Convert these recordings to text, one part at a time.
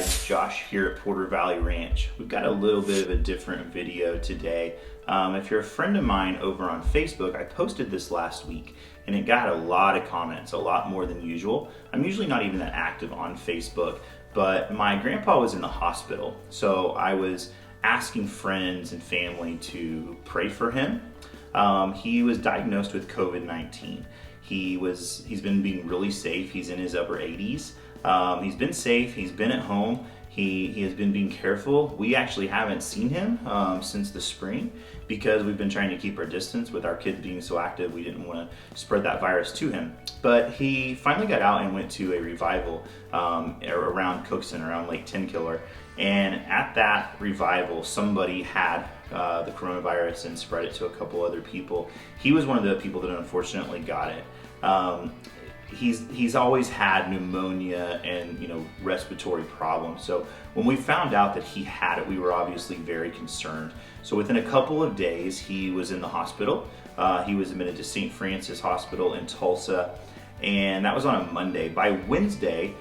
guys, Josh here at Porter Valley Ranch. We've got a little bit of a different video today. If you're a friend of mine over on Facebook, I posted this last week and it got a lot of comments, a lot more than usual. I'm usually not even that active on Facebook, but my grandpa was in the hospital, so I was asking friends and family to pray for him. He was diagnosed with COVID-19. He's been being really safe. He's in his upper 80s. He's been safe. He's been at home. He has been being careful. We actually haven't seen him since the spring because we've been trying to keep our distance with our kids being so active. We didn't want to spread that virus to him. But he finally got out and went to a revival around Cookson, around Lake Tenkiller. And at that revival, somebody had the coronavirus and spread it to a couple other people. He was one of the people that unfortunately got it. He's always had pneumonia and respiratory problems. So when we found out that he had it, we were obviously very concerned. So within a couple of days, he was in the hospital. He was admitted to St. Francis Hospital in Tulsa, and that was on a Monday. By Wednesday,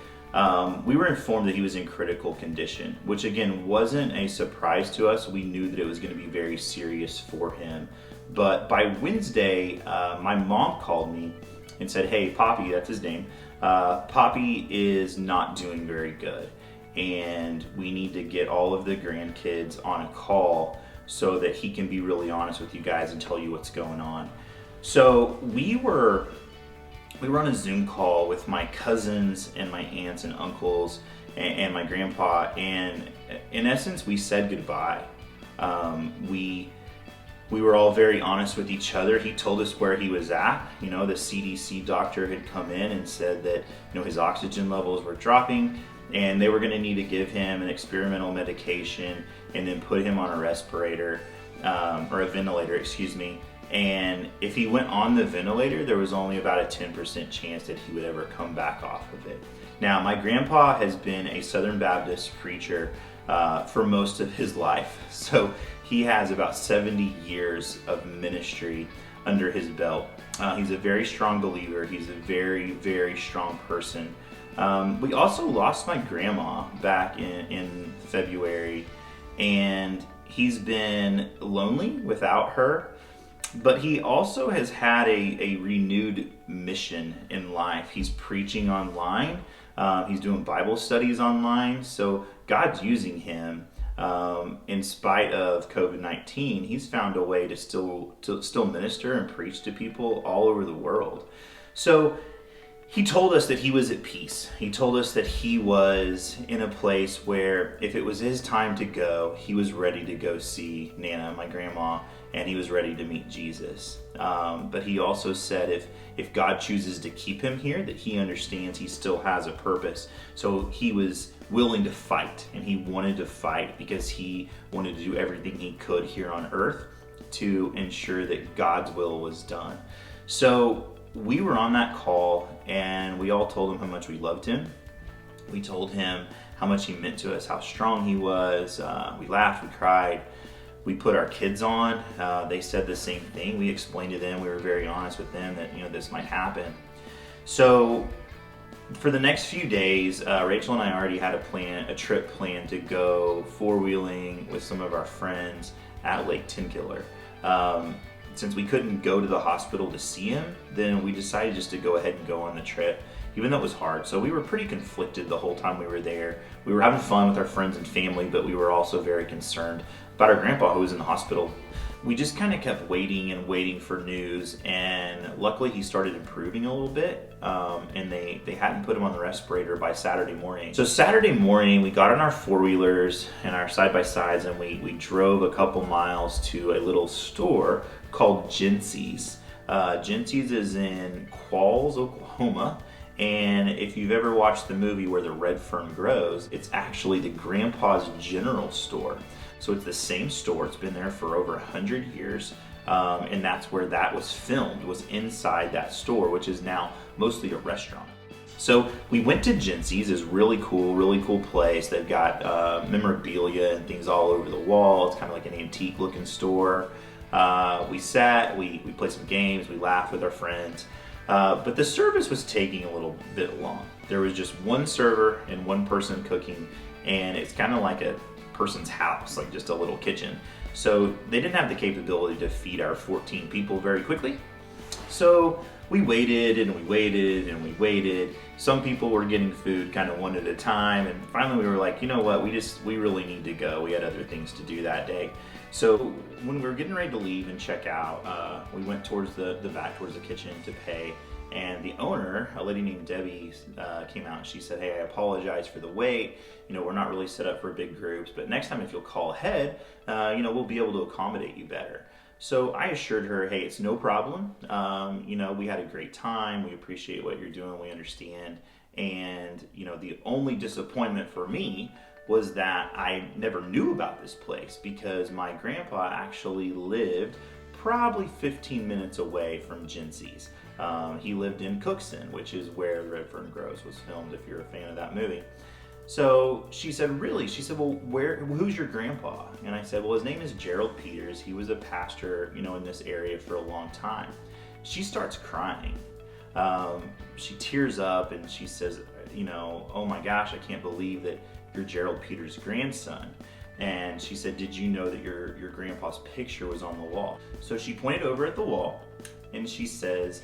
we were informed that he was in critical condition, which again wasn't a surprise to us. We knew that it was going to be very serious for him. But by Wednesday, my mom called me and said, "Hey, Poppy," that's his name, "Poppy is not doing very good, and we need to get all of the grandkids on a call so that he can be really honest with you guys and tell you what's going on." So we were on a Zoom call with my cousins and my aunts and uncles and my grandpa, and in essence, we said goodbye. We were all very honest with each other. He told us where he was at. The CDC doctor had come in and said that his oxygen levels were dropping and they were going to need to give him an experimental medication and then put him on a respirator, or a ventilator, excuse me. And if he went on the ventilator, there was only about a 10% chance that he would ever come back off of it. Now, my grandpa has been a Southern Baptist preacher for most of his life. So he has about 70 years of ministry under his belt. He's a very strong believer. He's a very, very strong person. We also lost my grandma back in February, and he's been lonely without her. But he also has had a renewed mission in life. He's preaching online. He's doing Bible studies online. So God's using him. In spite of COVID-19, he's found a way to still minister and preach to people all over the world. So he told us that he was at peace. He told us that he was in a place where if it was his time to go, he was ready to go see Nana, my grandma, and he was ready to meet Jesus. But he also said if God chooses to keep him here, that he understands he still has a purpose. So he was willing to fight, and he wanted to fight because he wanted to do everything he could here on earth to ensure that God's will was done. So we were on that call, and we all told him how much we loved him. We told him how much he meant to us, how strong he was. We laughed, we cried. We put our kids on. They said the same thing. We explained to them, we were very honest with them that this might happen. So for the next few days, Rachel and I already had a trip planned to go four-wheeling with some of our friends at Lake Tenkiller. Since we couldn't go to the hospital to see him, then we decided just to go ahead and go on the trip, even though it was hard. So we were pretty conflicted the whole time we were there. We were having fun with our friends and family, but we were also very concerned about our grandpa who was in the hospital. We just kind of kept waiting and waiting for news, and luckily he started improving a little bit, and they hadn't put him on the respirator by Saturday morning. So Saturday morning, we got on our four-wheelers and our side-by-sides, and we drove a couple miles to a little store called Jincy's. Jincy's is in Cookson, Oklahoma, and if you've ever watched the movie where the Red Fern Grows, it's actually the grandpa's general store. So it's the same store. It's been there for over 100 years. And that's where that was filmed, was inside that store, which is now mostly a restaurant. So we went to Jincy's, this really cool place. They've got memorabilia and things all over the wall. It's kind of like an antique looking store. We sat, we played some games, we laughed with our friends. But the service was taking a little bit long. There was just one server and one person cooking, and it's kind of like a person's house, like just a little kitchen. So they didn't have the capability to feed our 14 people very quickly. So we waited and we waited and we waited. Some people were getting food kind of one at a time, and finally we were like, you know what, we really need to go. We had other things to do that day. So when we were getting ready to leave and check out, we went towards the back, towards the kitchen to pay. And the owner, a lady named Debbie, came out and she said, hey, I apologize for the wait. We're not really set up for big groups, but next time if you'll call ahead, we'll be able to accommodate you better. So I assured her, hey, it's no problem. We had a great time. We appreciate what you're doing. We understand. And, the only disappointment for me was that I never knew about this place because my grandpa actually lived probably 15 minutes away from Jincy's. He lived in Cookson, which is where Red Fern Grows was filmed, if you're a fan of that movie. So she said, really? She said, well, who's your grandpa? And I said, well, his name is Gerald Peters. He was a pastor, in this area for a long time. She starts crying. She tears up and she says, oh my gosh, I can't believe that you're Gerald Peters' grandson. And she said, did you know that your grandpa's picture was on the wall? So she pointed over at the wall and she says,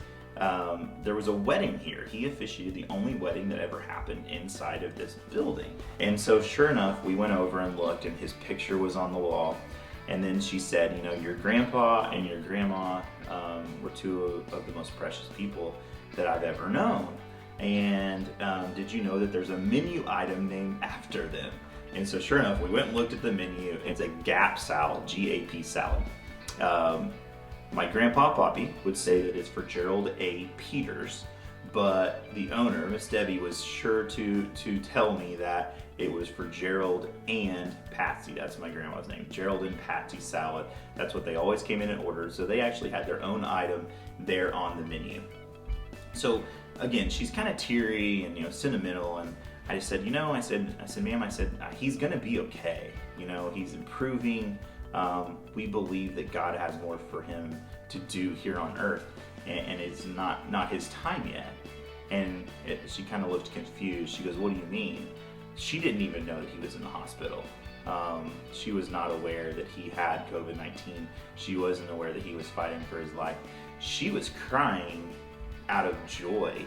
there was a wedding here. He officiated the only wedding that ever happened inside of this building. And so sure enough, we went over and looked and his picture was on the wall. And then she said, your grandpa and your grandma were two of the most precious people that I've ever known. And did you know that there's a menu item named after them? And so sure enough, we went and looked at the menu. It's a GAP salad, G-A-P salad. My grandpa, Poppy, would say that it's for Gerald A. Peters, but the owner, Miss Debbie, was sure to tell me that it was for Gerald and Patsy. That's my grandma's name, Gerald and Patsy salad. That's what they always came in and ordered. So they actually had their own item there on the menu. So again, she's kind of teary and sentimental, and I just said, I said, ma'am, he's gonna be okay. He's improving. We believe that God has more for him to do here on earth, and it's not his time yet. And she kind of looked confused. She goes, what do you mean? She didn't even know that he was in the hospital. She was not aware that he had COVID-19. She wasn't aware that he was fighting for his life. She was crying out of joy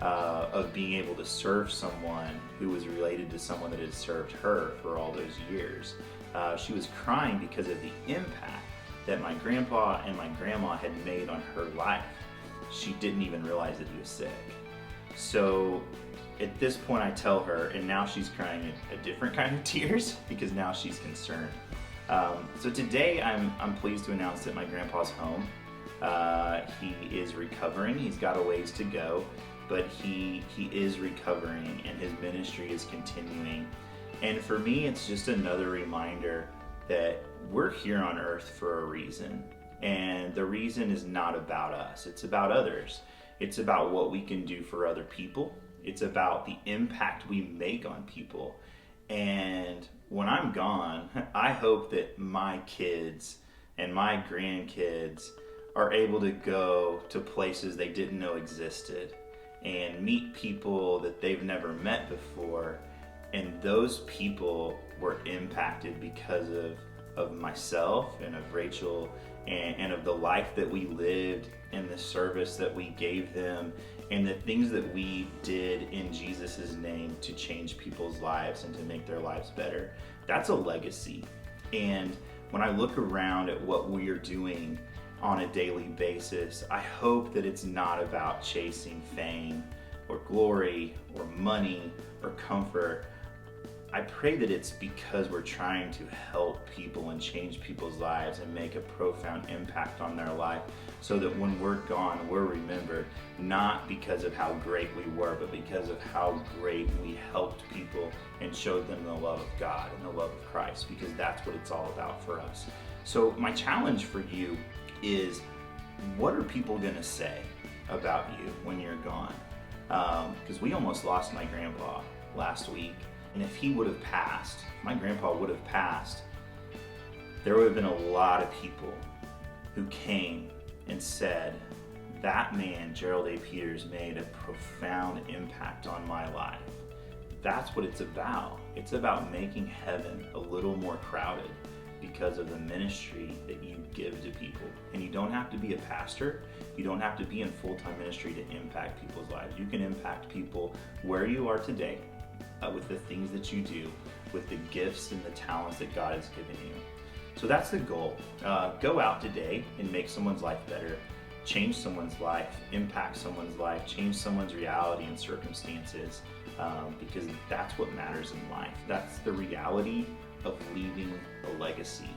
of being able to serve someone who was related to someone that had served her for all those years. She was crying because of the impact that my grandpa and my grandma had made on her life. She didn't even realize that he was sick. So at this point I tell her, and now she's crying a different kind of tears because now she's concerned. So today I'm pleased to announce that my grandpa's home. He is recovering. He's got a ways to go, but he is recovering and his ministry is continuing. And for me, it's just another reminder that we're here on earth for a reason. And the reason is not about us. It's about others. It's about what we can do for other people. It's about the impact we make on people. And when I'm gone, I hope that my kids and my grandkids are able to go to places they didn't know existed and meet people that they've never met before. And those people were impacted because of myself and of Rachel and of the life that we lived and the service that we gave them and the things that we did in Jesus' name to change people's lives and to make their lives better. That's a legacy. And when I look around at what we are doing on a daily basis, I hope that it's not about chasing fame or glory or money or comfort. I pray that it's because we're trying to help people and change people's lives and make a profound impact on their life so that when we're gone, we're remembered not because of how great we were, but because of how great we helped people and showed them the love of God and the love of Christ, because that's what it's all about for us. So my challenge for you is, what are people gonna say about you when you're gone? Because we almost lost my grandpa last week. And if he would have passed, my grandpa would have passed, there would have been a lot of people who came and said, that man, Gerald A. Peters, made a profound impact on my life. that's what it's about. It's about making heaven a little more crowded because of the ministry that you give to people. And you don't have to be a pastor. You don't have to be in full-time ministry to impact people's lives. You can impact people where you are today with the things that you do, with the gifts and the talents that God has given you. So that's the goal. Go out today and make someone's life better, change someone's life, impact someone's life, change someone's reality and circumstances, because that's what matters in life. That's the reality of leaving a legacy.